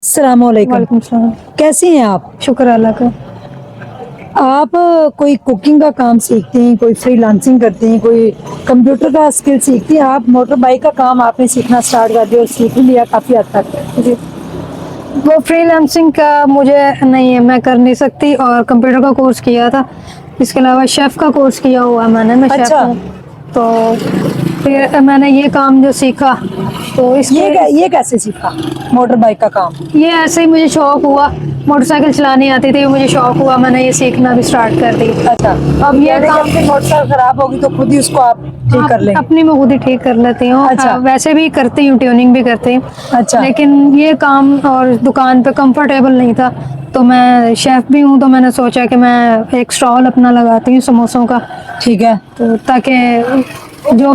अस्सलामुअलैकुम। वालेकुम सलाम। कैसी हैं आप? शुक्र अल्लाह का। आप कोई कुकिंग का काम सीखती हैं, कोई फ्रीलांसिंग करती हैं, कोई कंप्यूटर का स्किल सीखती हैं? आप मोटर बाइक का काम आपने सीखना स्टार्ट कर दिया और सीख लिया काफ़ी हद तक। जी, वो फ्रीलांसिंग का मुझे नहीं है, मैं कर नहीं सकती। और कंप्यूटर का कोर्स किया था, इसके अलावा शेफ़ का कोर्स किया हुआ है मैंने, मैं शेफ़ अच्छा, हूँ। तो फिर मैंने ये काम जो सीखा, तो इसके ये कैसे सीखा मोटर बाइक का काम? ये ऐसे ही मुझे शौक हुआ, मोटरसाइकिल चलानी आती थी, मुझे शौक हुआ, मैंने ये सीखना भी स्टार्ट कर दी। अच्छा, अब ये यानी कि काम अपनी मोटरसाइकिल खराब होगी तो खुद ही उसको आप ठीक कर लेंगे? अपनी मैं खुद ही ठीक कर लेती हूँ। अच्छा। वैसे भी करती हूँ, ट्यूनिंग भी करती हूँ। अच्छा। लेकिन ये काम और दुकान पे कंफर्टेबल नहीं था, तो मैं शेफ़ भी हूँ, तो मैंने सोचा कि मैं एक स्टॉल अपना लगाती हूँ समोसों का। ठीक है। तो ताकि जो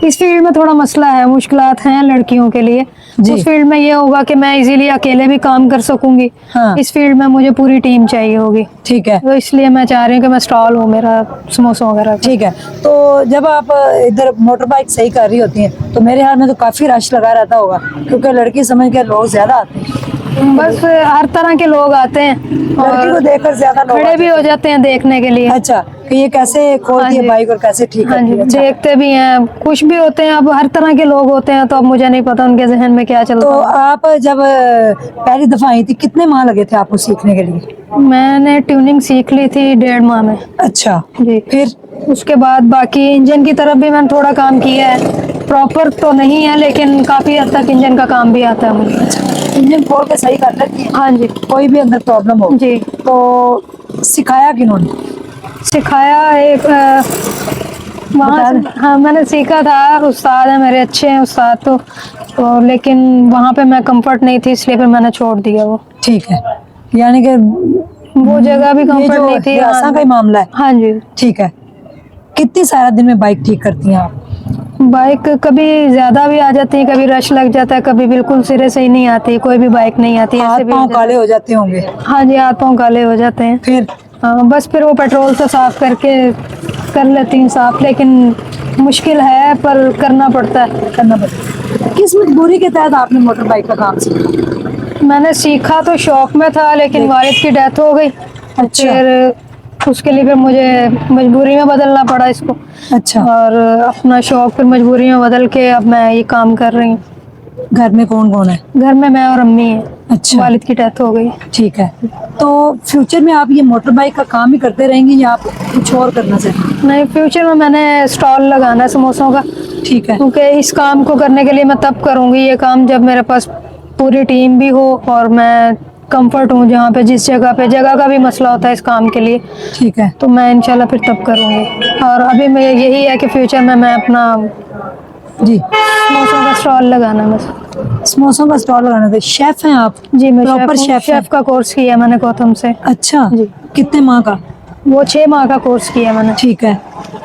इस फील्ड में थोड़ा मसला है, मुश्किलात हैं लड़कियों के लिए। जी। उस फील्ड में ये होगा कि मैं इजीली अकेले भी काम कर सकूंगी। हाँ। इस फील्ड में मुझे पूरी टीम चाहिए होगी, ठीक है। तो इसलिए मैं चाह रही हूँ कि मैं स्टॉल हूँ मेरा समोसों वगैरह का। ठीक है। तो जब आप इधर मोटर बाइक सही कर रही होती हैं तो मेरे ख्याल में तो काफ़ी रश लगा रहता होगा, क्योंकि लड़की समझ के लोग ज़्यादा आते हैं। बस हर तरह के लोग आते हैं लड़की को और देखकर ज़्यादा लोग खड़े भी हो जाते हैं देखने के लिए। अच्छा, कि ये कैसे हाँ खोलती है जी, बाइक और कैसे ठीक हाँ जी, करती है। अच्छा। देखते भी हैं, खुश भी होते हैं। अब हर तरह के लोग होते हैं, तो अब मुझे नहीं पता उनके जहन में क्या चलता तो है। आप जब पहली दफ़ा आई थी कितने माह लगे थे आपको सीखने के लिए? मैंने ट्यूनिंग सीख ली थी 1.5 माह में। अच्छा। जी, फिर? उसके बाद बाकी इंजन की तरफ भी मैंने थोड़ा काम किया है। प्रॉपर तो नहीं है, लेकिन काफ़ी हद तक इंजन का काम भी आता है मुझे। अच्छा, इंजन खोल के सही कर लेती है? हाँ जी। कोई भी अंदर प्रॉब्लम हो जी, तो सिखाया किन्होंने? सिखाया एक वहाँ बता से। दें। हाँ, मैंने सीखा था, उस्ताद है मेरे, अच्छे हैं उस्ताद तो लेकिन वहाँ पे मैं कंफर्ट नहीं थी, इसलिए फिर मैंने छोड़ दिया वो। ठीक है, यानी कि वो जगह भी ये कंफर्ट जो नहीं थी। हाँ हिरासा का ही मामला है। हाँ जी। ठीक है। कितनी सारा दिन में बाइक ठीक करती हैं आप? बाइक कभी ज़्यादा भी आ जाती है, कभी रश लग जाता है, कभी बिल्कुल सिरे से ही नहीं आती, कोई भी बाइक नहीं आती, हाथ ऐसे भी हो पाँव जाता काले है। हो जाते होंगे? हाँ जी, हाथ पाँव काले हो जाते हैं। फिर? हाँ, बस फिर वो पेट्रोल से साफ करके कर लेती हूँ साफ, लेकिन मुश्किल है, पर करना पड़ता है। करना पड़ेगा। किस मजबूरी के तहत आपने मोटर बाइक का काम सीखा? मैंने सीखा तो शौक में था, लेकिन वालिद की डेथ हो गई, तो अच्छा। फिर उसके लिए फिर मुझे मजबूरी में बदलना पड़ा इसको। अच्छा। और अपना शौक फिर मजबूरी में बदल के अब मैं ये काम कर रही हूँ। घर में कौन कौन है? घर में मैं और अम्मी हैं। अच्छा। वालिद की डेथ हो गई। ठीक है। तो फ्यूचर में आप ये मोटर बाइक का काम ही करते रहेंगे या आप कुछ और करना चाहेंगे? नहीं, फ्यूचर में मैंने स्टॉल लगाना है समोसों का, ठीक है। क्योंकि इस काम को करने के लिए मैं तब करूँगी ये काम जब मेरे पास पूरी टीम भी हो और मैं कंफर्ट हूँ जहाँ पे, जिस जगह का भी मसला होता है इस काम के लिए, ठीक है। तो मैं इंशाल्लाह फिर तब करूँगी। और अभी मैं यही है कि फ्यूचर में मैं अपना जी। समोसों का स्टॉल लगाना है बस। समोसों का स्टॉल लगाना था। शेफ हैं आप? जी, मैं शेफ प्रॉपर हूँ। शेफ हैं? शेफ का कोर्स किया मैंने गौतम से। अच्छा। जी, कितने माह का? वो 6 माह का कोर्स किया मैंने। ठीक है।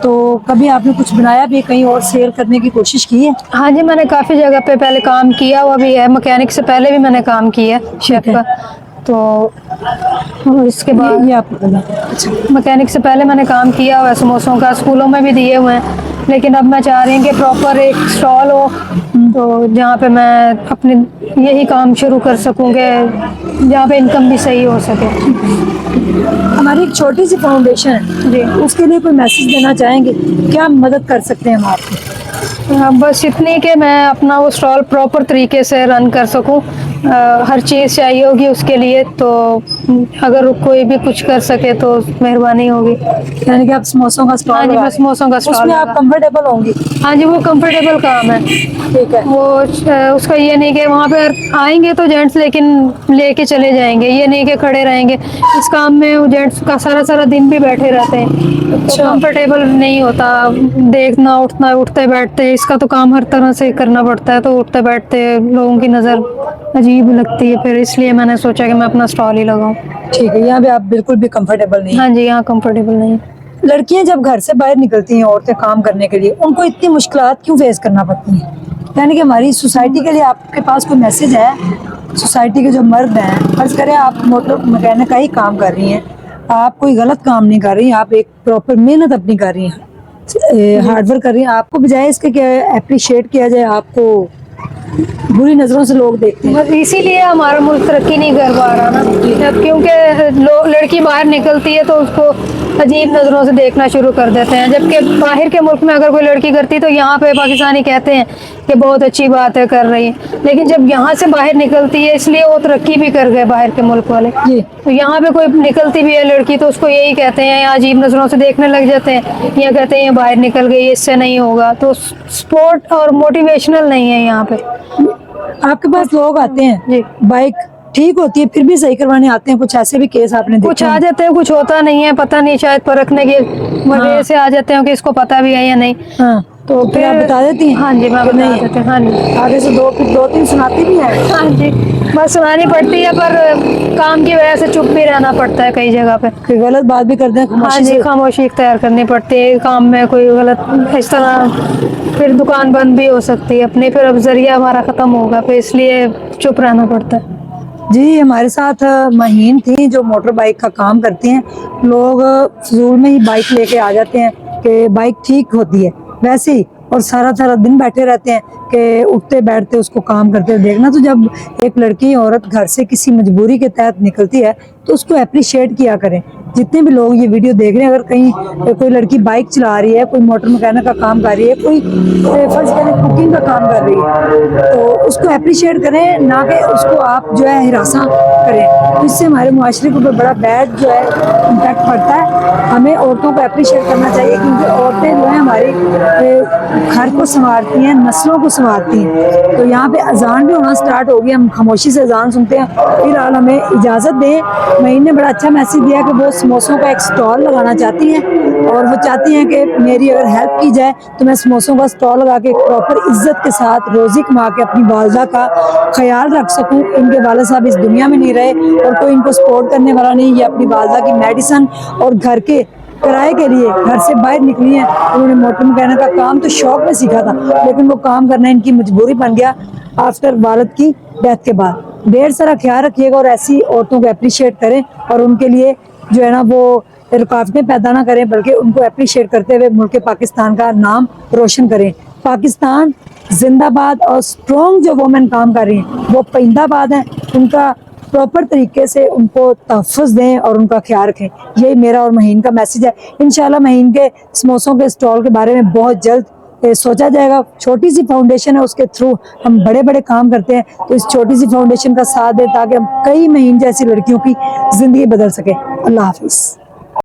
तो कभी आपने कुछ बनाया भी, कहीं और सेल करने की कोशिश की है? हाँ जी, मैंने काफ़ी जगह पे पहले काम किया हुआ भी है, मैकेनिक से पहले भी मैंने काम किया है शेफ ठीक है। का। तो इसके बाद ये आपको पता है। अच्छा। मैकेनिक से पहले मैंने काम किया हुआ है समोसों का, स्कूलों में भी दिए हुए हैं। लेकिन अब मैं चाह रही हूँ कि प्रॉपर एक स्टॉल हो, तो जहाँ पे मैं अपने यही काम शुरू कर सकूँ, कि जहाँ पे इनकम भी सही हो सके। हमारी एक छोटी सी फाउंडेशन है जी, उसके लिए कोई मैसेज देना चाहेंगे? क्या मदद कर सकते हैं हम आपकी? हाँ, बस इतनी कि मैं अपना वो स्टॉल प्रॉपर तरीके से रन कर सकूं। हर चीज़ चाहिए होगी उसके लिए, तो अगर कोई भी कुछ कर सके तो मेहरबानी होगी। यानी कि आप समोसों का स्टॉल हाँ जी, लगा मैं रहे समोसों का हैं, स्टॉल उसमें आप लगा। कंफर्टेबल होंगी? हाँ जी, वो कंफर्टेबल काम है। ठीक है। वो उसका ये नहीं कि वहाँ पे आएंगे तो जेंट्स लेकिन लेके चले जाएंगे, ये नहीं कि खड़े रहेंगे। इस काम में वो जेंट्स का सारा सारा दिन भी बैठे रहते हैं, तो अच्छा। कंफर्टेबल नहीं होता देखना उठना, उठते बैठते। इसका तो काम हर तरह से करना पड़ता है, तो उठते बैठते लोगों की नज़र अजीब लगती है, फिर इसलिए मैंने सोचा कि मैं अपना स्टॉल ही लगाऊं। ठीक है, यहाँ पे आप बिल्कुल भी कंफर्टेबल नहीं हाँ है। जी, यहाँ कंफर्टेबल नहीं। लड़कियां जब घर से बाहर निकलती हैं, औरतें काम करने के लिए, उनको इतनी मुश्किलात क्यों फेस करना पड़ती हैं? यानी कि हमारी सोसाइटी के लिए आपके पास कोई मैसेज है? सोसाइटी के जो मर्द हैं, फर्ज करें आप मोटर मैकेनिक का ही काम कर रही हैं, आप कोई गलत काम नहीं कर रही, आप एक प्रॉपर मेहनत अपनी कर रही हैं, हार्डवर्क कर रही हैं, आपको बजाय इसके क्या अप्रिशिएट किया जाए, आपको बुरी नजरों से लोग देखते हैं। बस इसीलिए हमारा मुल्क तरक्की नहीं कर पा रहा ना, क्योंकि लड़की बाहर निकलती है तो उसको अजीब नज़रों से देखना शुरू कर देते हैं, जबकि बाहर के मुल्क में अगर कोई लड़की करती तो यहाँ पे पाकिस्तानी कहते हैं कि बहुत अच्छी बात है कर रही है, लेकिन जब यहाँ से बाहर निकलती है इसलिए वो तरक्की भी कर गए बाहर के मुल्क वाले। जी। तो यहाँ पे कोई निकलती भी है लड़की तो उसको यही कहते हैं, या अजीब नज़रों से देखने लग जाते हैं, या कहते हैं ये बाहर निकल गई इससे नहीं होगा। तो स्पोर्ट और मोटिवेशनल नहीं है यहाँ पे। आपके पास लोग आते हैं जी। बाइक ठीक होती है फिर भी सही करवाने आते हैं, कुछ ऐसे भी केस आपने कुछ देखे आ हैं? जाते हैं, कुछ होता नहीं है, पता नहीं, शायद परखने की वजह से आ जाते हैं कि इसको पता भी है या नहीं। हाँ, तो फिर आप बता देती हैं? हाँ जी, मैं कि बता नहीं? देती हूँ। हाँ जी, आगे से दो तीन सुनाती भी है? हाँ जी, बस सुनानी पड़ती है, पर काम की वजह से चुप भी रहना पड़ता है कई जगह पे। कोई गलत बात भी करते हैं हाँ खामोशी जी, से? खामोशी इख्तियार करनी पड़ती है काम में, कोई गलत इस तरह फिर दुकान बंद भी हो सकती है अपनी, फिर अब जरिया हमारा ख़त्म होगा, फिर इसलिए चुप रहना पड़ता है। जी, हमारे साथ महीन थी जो मोटर बाइक का काम करती हैं। लोग फजूल में ही बाइक लेके आ जाते हैं कि बाइक ठीक होती है, वैसे ही और सारा सारा दिन बैठे रहते हैं कि उठते बैठते उसको काम करते हुए देखना। तो जब एक लड़की औरत घर से किसी मजबूरी के तहत निकलती है तो उसको अप्रिशिएट किया करें। जितने भी लोग ये वीडियो देख रहे हैं, अगर कहीं कोई लड़की बाइक चला रही है, कोई मोटर मैकेनिक का काम कर रही है, कोई फर्ज करें कुकिंग का काम कर रही है, तो उसको अप्रिशिएट करें, ना कि उसको आप जो है हिरासा करें। तो इससे हमारे मुआशरे के ऊपर बड़ा बैड जो है इम्पैक्ट पड़ता है। हमें औरतों को अप्रिशिएट करना चाहिए, क्योंकि औरतें जो है हमारी घर को संवारती हैं, नस्लों को संवारती हैं। तो यहाँ पे अजान भी होना स्टार्ट हो गया, हम खामोशी से अजान सुनते हैं। फिलहाल हमें इजाज़त दें। महीन ने बड़ा अच्छा मैसेज दिया कि वो समोसों का एक स्टॉल लगाना चाहती हैं, और वो चाहती हैं कि मेरी अगर हेल्प की जाए तो मैं समोसों का स्टॉल लगा के प्रॉपर इज्जत के साथ रोज़ी कमा के अपनी वालदा का ख्याल रख सकूं। इनके वालिद साहब इस दुनिया में नहीं रहे और कोई इनको सपोर्ट करने वाला नहीं। ये अपनी वालदा की मेडिसिन और घर के किराए के लिए घर से बाहर निकली हैं। उन्होंने मोटर मैकेनिक का काम तो शौक में सीखा था, लेकिन वो काम करना इनकी मजबूरी बन गया आफ्टर वालिद की डेथ के बाद। ढेर सारा ख्याल रखिएगा और ऐसी औरतों को अप्रिशिएट करें, और उनके लिए जो है ना वो रुकावटें पैदा ना करें, बल्कि उनको अप्रिशिएट करते हुए मुल्क पाकिस्तान का नाम रोशन करें। पाकिस्तान जिंदाबाद। और स्ट्रॉन्ग जो वोमेन काम कर रही हैं वो पैंदाबाद हैं, उनका प्रॉपर तरीके से उनको तहफ़्फ़ुज़ दें और उनका ख्याल रखें। यही मेरा और महीन का मैसेज है। इंशाल्लाह महीन के समोसों के स्टॉल के बारे में बहुत जल्द सोचा जाएगा। छोटी सी फाउंडेशन है, उसके थ्रू हम बड़े बड़े काम करते हैं, तो इस छोटी सी फाउंडेशन का साथ दें ताकि हम कई महीन जैसी लड़कियों की ज़िंदगी बदल सके। अल्लाह हाफिज़।